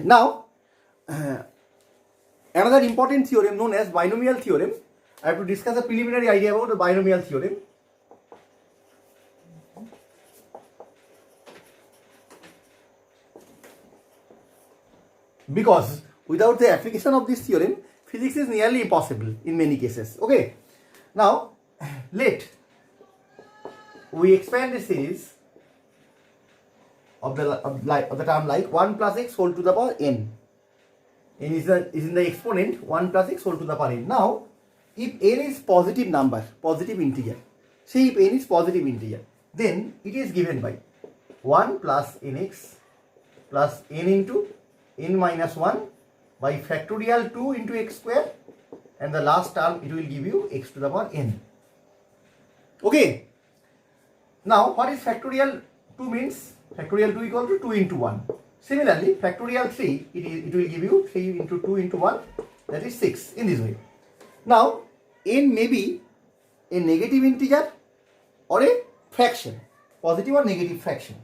Now, another important theorem known as binomial theorem. I have to discuss a preliminary idea about the binomial theorem. Because without the application of this theorem, physics is nearly impossible in many cases. Okay. Now, let we expand the series of the term like 1 plus x whole to the power n. N is in the exponent 1 plus x whole to the power n. Now, if n is positive number, positive integer, say if n is positive integer, then it is given by 1 plus nx plus n into n minus 1 by factorial 2 into x square, and the last term it will give you x to the power n. Okay. Now, what is factorial 2 means? Factorial 2 equal to 2 into 1. Similarly, factorial 3, it will give you 3 into 2 into 1, that is 6, in this way. Now, n may be a negative integer or a fraction, positive or negative fraction.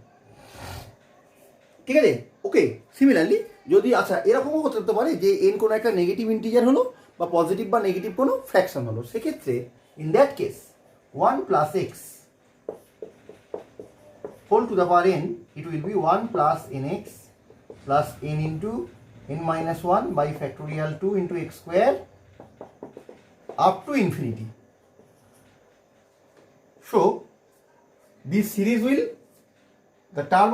ঠিক আছে? ওকে, similarly যদি আচ্ছা এরকমও হতে পারে যে n কোনো একটা নেগেটিভ ইন্টিজার হলো বা পজিটিভ বা নেগেটিভ কোনো ফ্র্যাকশন হলো, সেক্ষেত্রে in that case 1 plus x whole to the power n, it will be 1 plus nx plus n into n minus 1 by factorial 2 into x square up to infinity. So this series will, the term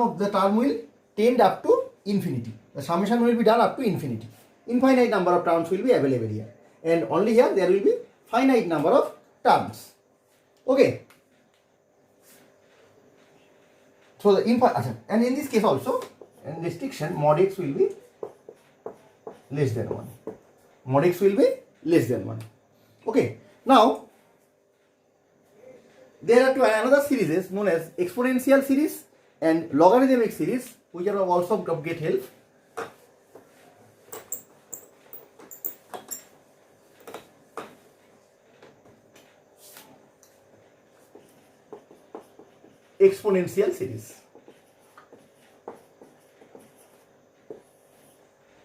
will tend up to infinity. The summation will be done up to infinity. Infinite number of terms will be available here, and only here there will be finite number of terms. Okay. So the and in this case also, in restriction, mod x will be less than 1. Mod x will be less than 1. Okay. Now, there are another series known as exponential series and logarithmic series, which are also of great help. Exponential series.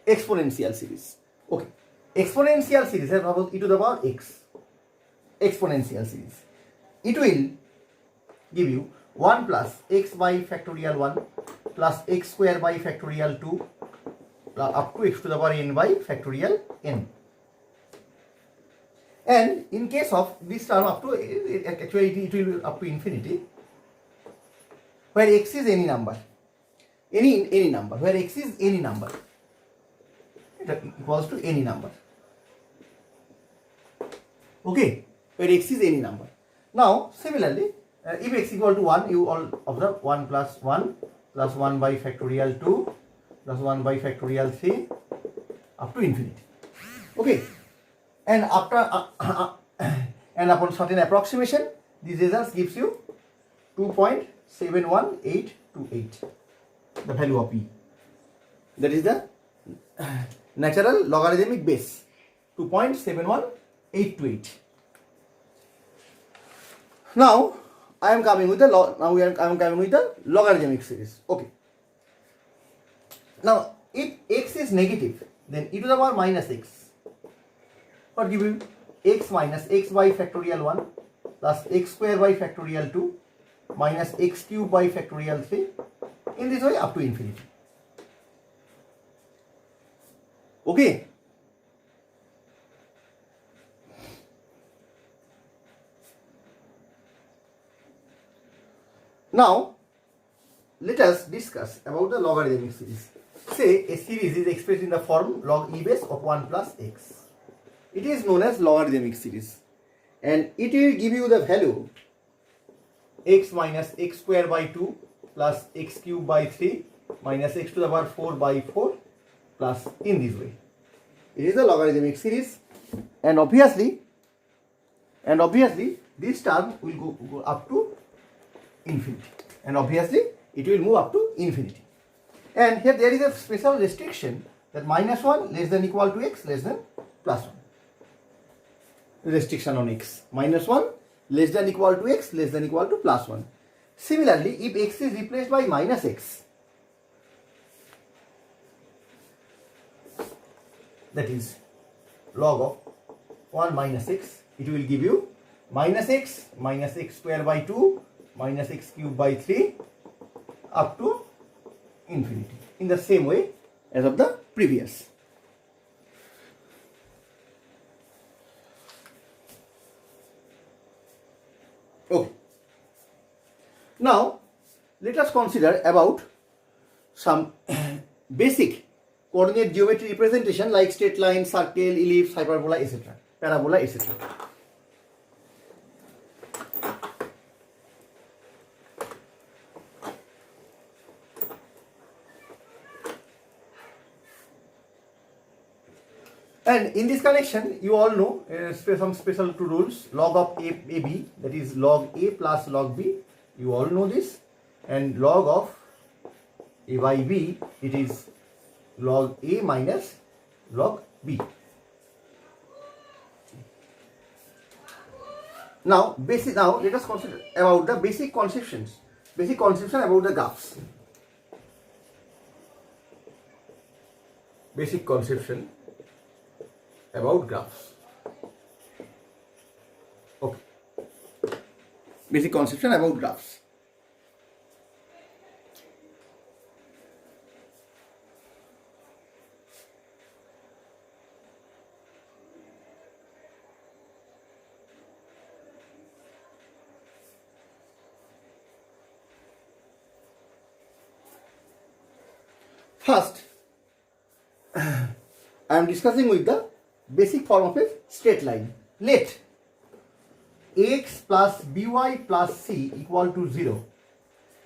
Exponential series. Okay. Exponential series, suppose e to the power x. Exponential series. It will give you 1 plus x by factorial 1 plus x square by factorial 2 up to x to the power n by factorial n. And in case of this term up to, actually it will be up to infinity, where x is any number, any number, where x is any number, that equals to any number. Okay, where x is any number. Now, similarly, if x equal to 1, you all observe 1 plus 1 plus 1 by factorial 2 plus 1 by factorial 3 up to infinity. Okay, and after and upon certain approximation, these results gives you 2.71828, the value of p. That is the natural logarithmic base, 2.71828. Now I am coming with the logarithmic series. Okay. Now if x is negative, then e to the power minus x, what give you x minus x by factorial 1 plus x square by factorial 2 minus x cube by factorial 3, in this way up to infinity. Okay. Now, let us discuss about the logarithmic series. Say a series is expressed in the form log e base of 1 plus x. It is known as logarithmic series, and it will give you the value x minus x square by 2 plus x cube by 3 minus x to the power 4 by 4 plus in this way. It is the logarithmic series, and obviously this term will go up to infinity, and obviously it will move up to infinity. And here there is a special restriction that minus 1 less than equal to x less than plus 1. Restriction on x. Minus 1 less than equal to x less than equal to plus 1. Similarly, if x is replaced by minus x, that is log of 1 minus x, it will give you minus x square by 2 minus x cube by 3 up to infinity, in the same way as of the previous. Okay. Now let us consider about some basic coordinate geometry representation like straight line, circle, ellipse, hyperbola, etc., parabola, etc. And in this connection, you all know some special two rules. Log of AB, that is log A plus log B. You all know this. And log of A by B, it is log A minus log B. Now let us consider about the basic conception about the graphs. Basic conception about graphs. Okay. Basic conception about graphs. First, I am discussing with the basic form of a straight line. Let ax plus by plus c equal to 0.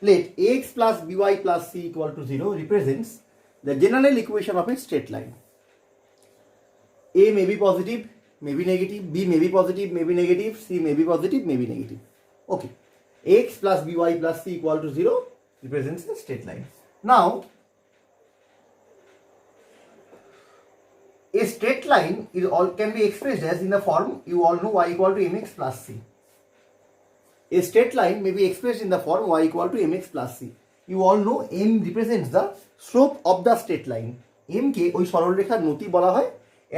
Let ax plus by plus c equal to 0 represents the general equation of a straight line. A may be positive, may be negative, B may be positive, may be negative, C may be positive, may be negative. Okay. X plus by plus c equal to 0 represents a straight line. Now, a straight line can be expressed as in the form, you all know, y equal to mx plus c. A straight line may be expressed in the form y equal to mx plus c. You all know m represents the slope of the straight line. m ke ওই সরলরেখার নতি বলা হয়,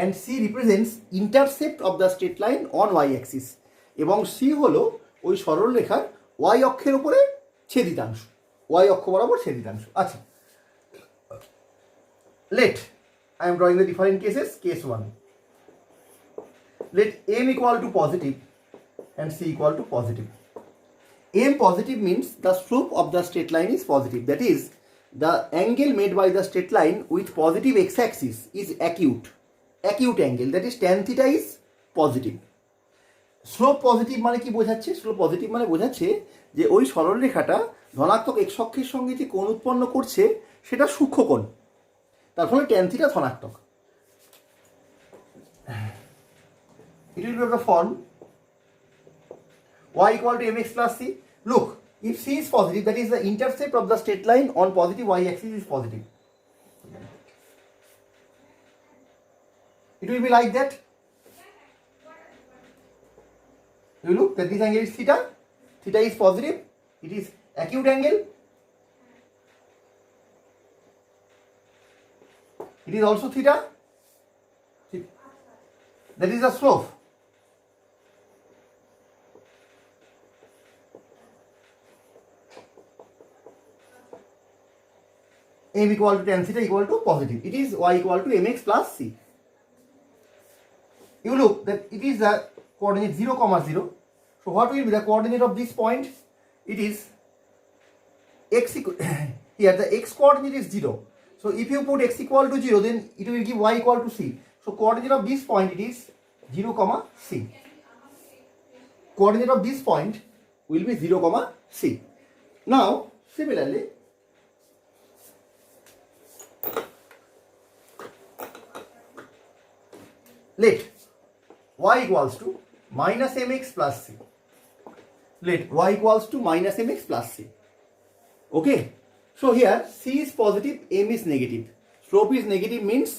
and c represents intercept of the straight line on y axis, এবং c হলো ওই সরলরেখার y অক্ষের উপরে ছেদিতাংশ, y অক্ষ বরাবর ছেদিতাংশ। আচ্ছা, let I am drawing the different cases. Case 1. Let m equal to positive and c equal to positive. M positive means the slope of the straight line is positive. That is, the angle made by the straight line with positive x-axis is acute. Acute angle, that is tan theta is positive. Slope positive মানে কি বোঝাচ্ছে? Slope positive মানে বোঝাচ্ছে যে ওই সরলরেখাটা ধনাত্মক x অক্ষের সঙ্গে যে কোণ উৎপন্ন করছে সেটা সূক্ষ্ম কোণ, তার ফলে tan theta ধনাত্মক। It will be of the form y equal to mx plus c. Look, if c is positive, that is the intercept of the straight line on positive y axis is positive. It will be like that. You look that this angle is theta. Theta is positive. It is acute angle. It is also theta. That is the slope. M equal to tan theta equal to positive. It is y equal to mx plus c. You look that it is the coordinate 0, 0. So what will be the coordinate of this point? It is x equal here the x coordinate is 0. So if you put x equal to 0, then it will give y equal to c. So coordinate of this point it is 0, c. Coordinate of this point will be 0, c. Now similarly, let y equals to minus mx plus c. Let y equals to minus mx plus c. Okay. So here c is positive, m is negative. Slope is negative means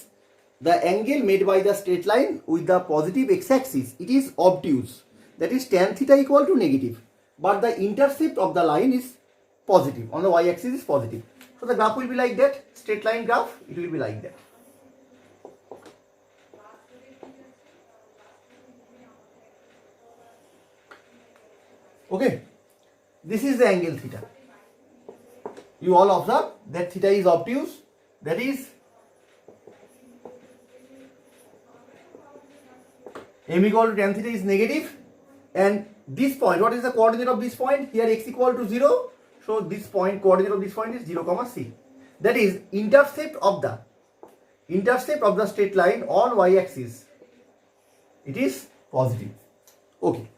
the angle made by the straight line with the positive x-axis, it is obtuse. That is tan theta equal to negative. But the intercept of the line is positive. On the y-axis is positive. So the graph will be like that. Straight line graph, it will be like that. Okay, this is the angle theta. You all observe that theta is obtuse, that is m equal to tan theta is negative, and this point, what is the coordinate of this point? Here x equal to 0, so this point, coordinate of this point is 0 comma c. That is intercept of the straight line on y axis, it is positive. Okay.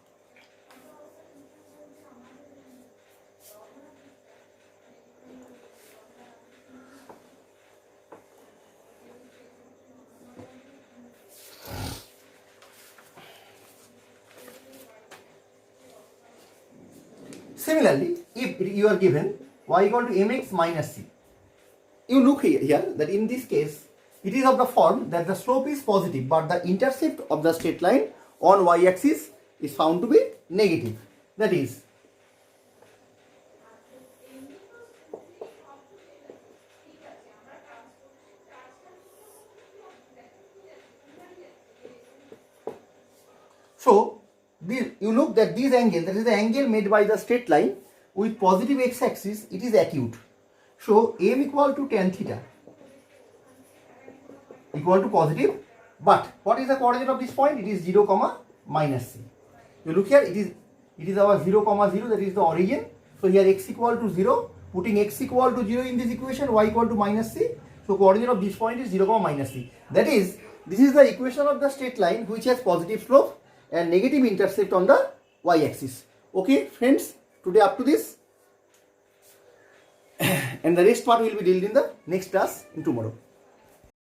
Similarly, if you are given y equal to mx minus c, you look here that in this case it is of the form that the slope is positive but the intercept of the straight line on y axis is found to be negative. That is so you look that this angle, that is the angle made by the straight line with positive x axis, it is acute. So m equal to tan theta equal to positive, but what is the coordinate of this point? It is 0 comma minus c. You look here, it is our 0 comma 0, that is the origin. So here x equal to 0, putting x equal to 0 in this equation, y equal to minus c. So coordinate of this point is 0 comma minus c. That is, this is the equation of the straight line which has positive slope and negative intercept on the y axis. Okay friends, today up to this, and the rest part will be dealt in the next class in tomorrow.